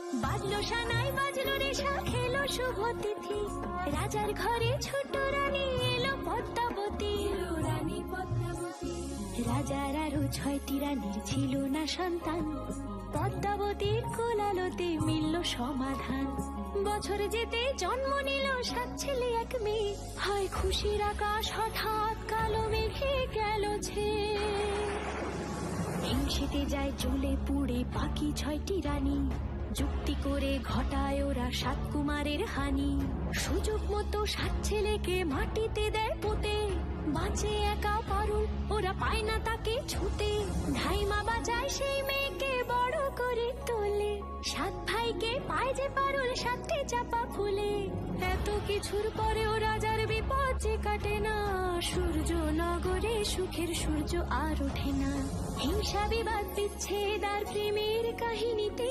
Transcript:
বাজলো সানাই বাজলো রেশা খেলো শুভ তিথি, রাজার ঘরে ছোট রানী এলো পদ্মাবতী। রানী পদ্মাবতী। রাজার আরো 6টি রানীর ছিল না সন্তান, পদ্মাবতীর কোলালোতে মিলল সমাধান। বছর যেতে জন্ম নিল 7 ছেলে 1 মেয়ে, হয় খুশির আকাশ হঠাৎ কালো মেঘে গেল ছেয়ে। হিংসেতে যায় জ্বলে পুড়ে বাকি 6টি রানী, যুক্তি করে ঘটায় ওরা 7 কুমারের হানি। সুযোগ মতো 7 ছেলেকে মাটিতে দেয় পুঁতে, বাঁচে একা পারুল ওরা পায় না তাকে ছুতে। ধাইমা বাজায় সেই মেয়েকে বড় করে তোলে, 7 ভাইকে পায় যে পারুল 7টে চাপা ফুলে। এত কিছুর পরেও রাজার বিপদ যে কাটে না, সূর্য নগরে সুখের সূর্য আর ওঠে না। হিংসা বিবাদ বিচ্ছেদ আর প্রেমের কাহিনীতে